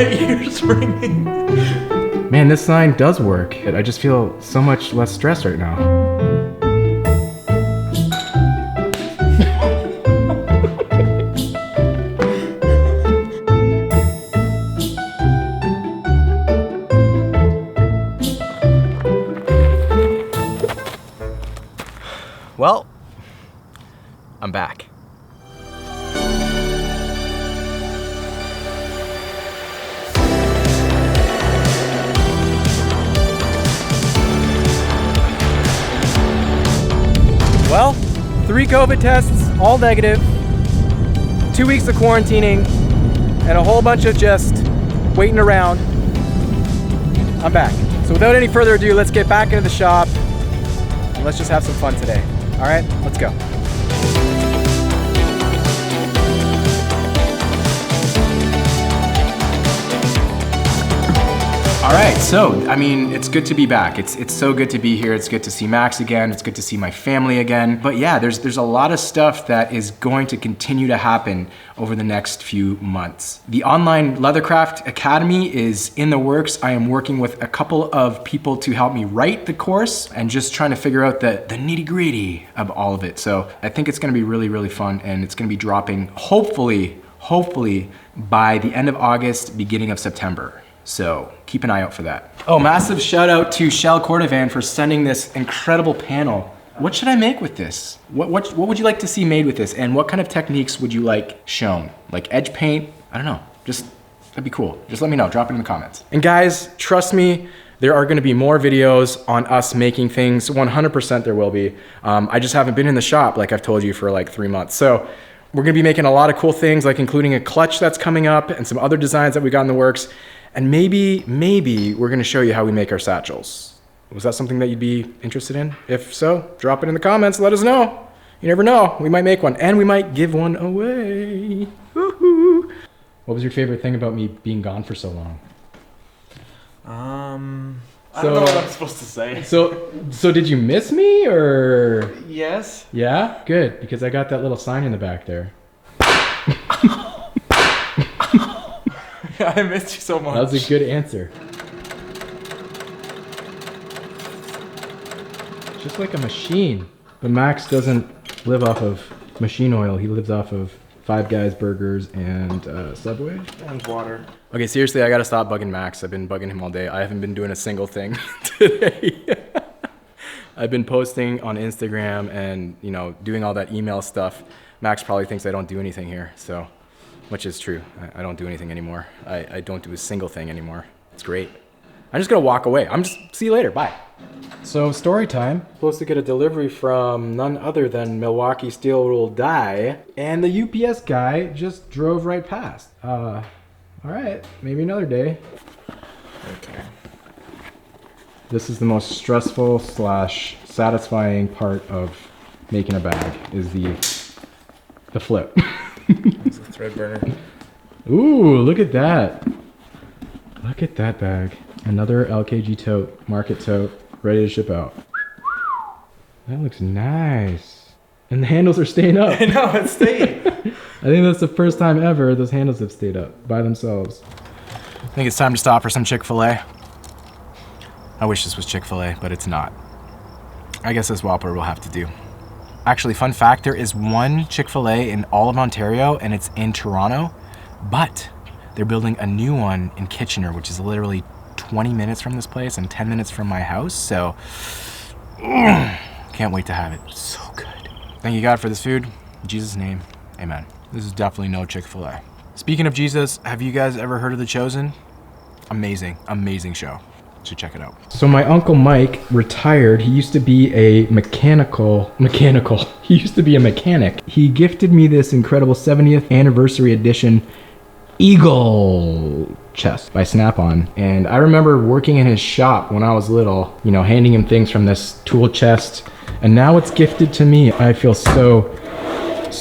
my ears ringing. Man, this sign does work. I just feel so much less stressed right now. Well, I'm back. Well, 3 COVID tests, all negative, 2 weeks of quarantining, and a whole bunch of just waiting around. I'm back. So without any further ado, let's get back into the shop and let's just have some fun today. All right, let's go. All right, so, I mean, it's good to be back. It's so good to be here. It's good to see Max again. It's good to see my family again. But yeah, there's a lot of stuff that is going to continue to happen over the next few months. The online Leathercraft Academy is in the works. I am working with a couple of people to help me write the course and just trying to figure out the nitty-gritty of all of it. So I think it's gonna be really, really fun, and it's gonna be dropping hopefully by the end of August, beginning of September. So keep an eye out for that. Oh, massive shout out to Shell Cordovan for sending this incredible panel. What should I make with this? What would you like to see made with this? And what kind of techniques would you like shown? Like edge paint? I don't know, that'd be cool. Just let me know, drop it in the comments. And guys, trust me, there are gonna be more videos on us making things. 100% there will be. I just haven't been in the shop, like I've told you, for like 3 months. So we're gonna be making a lot of cool things, like including a clutch that's coming up and some other designs that we got in the works. And maybe we're gonna show you how we make our satchels. Was that something that you'd be interested in? If so, drop it in the comments, let us know. You never know, we might make one, and we might give one away. Woohoo! What was your favorite thing about me being gone for so long? I don't know what I'm supposed to say. So did you miss me, or? Yes. Yeah? Good, because I got that little sign in the back there. I missed you so much. That was a good answer. Just like a machine. But Max doesn't live off of machine oil. He lives off of Five Guys burgers and Subway. And water. Okay, seriously, I gotta stop bugging Max. I've been bugging him all day. I haven't been doing a single thing today. I've been posting on Instagram and, you know, doing all that email stuff. Max probably thinks I don't do anything here, so. Which is true. I don't do anything anymore. I don't do a single thing anymore. It's great. I'm just gonna walk away. See you later, bye. So story time. Supposed to get a delivery from none other than Milwaukee Steel Rule Die, and the UPS guy just drove right past. All right, maybe another day. Okay. This is the most stressful / satisfying part of making a bag, is the flip. It's a thread burner. Ooh, look at that. Look at that bag. Another LKG tote, market tote, ready to ship out. That looks nice. And the handles are staying up. I know, it's staying. I think that's the first time ever those handles have stayed up by themselves. I think it's time to stop for some Chick-fil-A. I wish this was Chick-fil-A, but it's not. I guess this Whopper will have to do. Actually, fun fact, there is one Chick-fil-A in all of Ontario, and it's in Toronto, but they're building a new one in Kitchener, which is literally 20 minutes from this place and 10 minutes from my house, so can't wait to have it. It's so good. Thank you, God, for this food. In Jesus' name, amen. This is definitely no Chick-fil-A. Speaking of Jesus, have you guys ever heard of The Chosen? Amazing, amazing show. Should check it out. So my Uncle Mike retired. He used to be a mechanical. He used to be a mechanic. He gifted me this incredible 70th anniversary edition Eagle chest by Snap-on. And I remember working in his shop when I was little, you know, handing him things from this tool chest. And now it's gifted to me. I feel so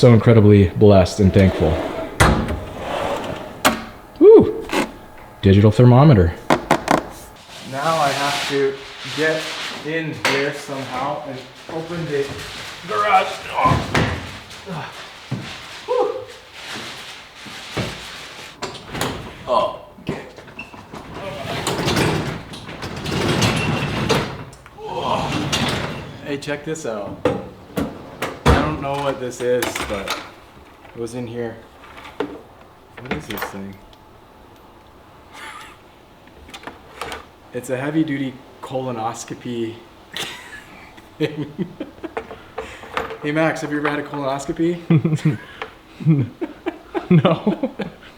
incredibly blessed and thankful. Woo! Digital thermometer. Now I have to get in here somehow and open the garage. Oh, okay. Hey, check this out. I don't know what this is, but it was in here. What is this thing? It's a heavy duty colonoscopy thing. Hey Max, have you ever had a colonoscopy? No.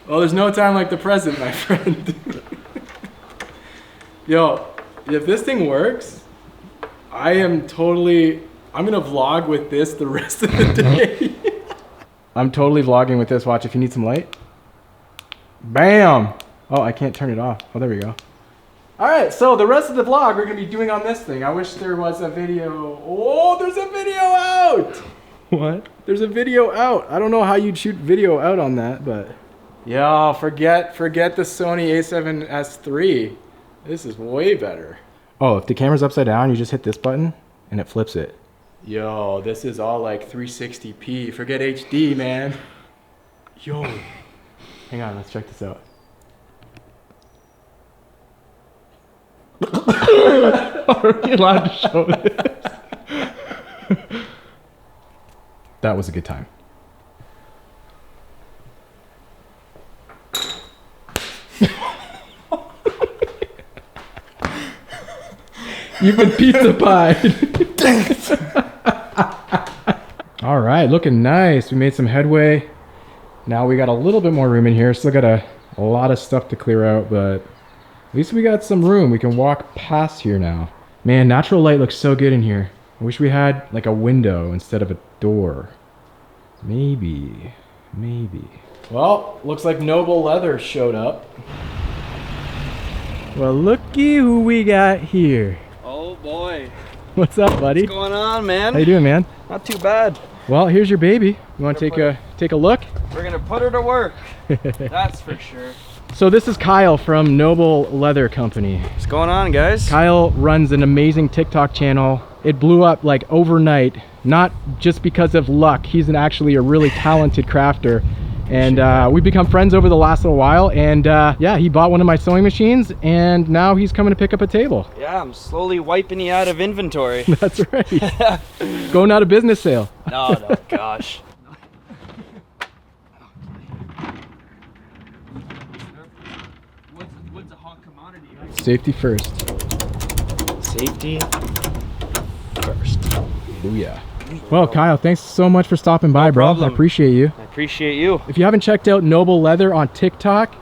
Well, there's no time like the present, my friend. Yo, if this thing works, I'm gonna vlog with this the rest of the day. I'm totally vlogging with this. Watch, if you need some light. Bam! Oh, I can't turn it off. Oh, there we go. All right, so the rest of the vlog we're gonna be doing on this thing. I wish there was a video. Oh, there's a video out! What? There's a video out. I don't know how you'd shoot video out on that, but yo, forget the Sony a7S III. This is way better. Oh, if the camera's upside down, you just hit this button and it flips it. Yo, this is all like 360p. Forget HD, man. Yo. Hang on, let's check this out. Are we allowed to show this? That was a good time. You've been pizza pied. All right, looking nice. We made some headway. Now we got a little bit more room in here. Still got a lot of stuff to clear out, but at least we got some room. We can walk past here now. Man, natural light looks so good in here. I wish we had like a window instead of a door. Maybe. Well, looks like Noble Leather showed up. Well, looky who we got here. Oh boy. What's up, buddy? What's going on, man? How you doing, man? Not too bad. Well, here's your baby. You want to take a look? We're gonna put her to work. That's for sure. So this is Kyle from Noble Leather Company. What's going on, guys? Kyle runs an amazing TikTok channel. It blew up like overnight, not just because of luck. He's actually a really talented crafter. And we've become friends over the last little while. And yeah, he bought one of my sewing machines and now he's coming to pick up a table. Yeah, I'm slowly wiping you out of inventory. That's right. Going out of business sale. No, gosh. What's a hot commodity? Safety first. Safety first. Hallelujah. Well, Kyle, thanks so much for stopping by, bro. problem. I appreciate you. I appreciate you. If you haven't checked out Noble Leather on TikTok,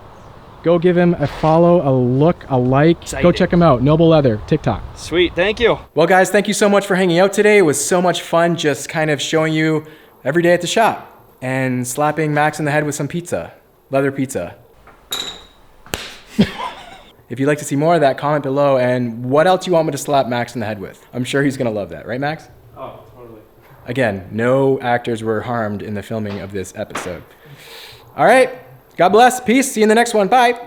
go give him a follow, a look, a like. Exciting. Go check him out. Noble Leather, TikTok. Sweet, thank you. Well, guys, thank you so much for hanging out today. It was so much fun just kind of showing you every day at the shop and slapping Max in the head with some pizza, leather pizza. If you'd like to see more of that, comment below. And what else you want me to slap Max in the head with? I'm sure he's going to love that. Right, Max? Oh, totally. Again, no actors were harmed in the filming of this episode. All right. God bless. Peace. See you in the next one. Bye.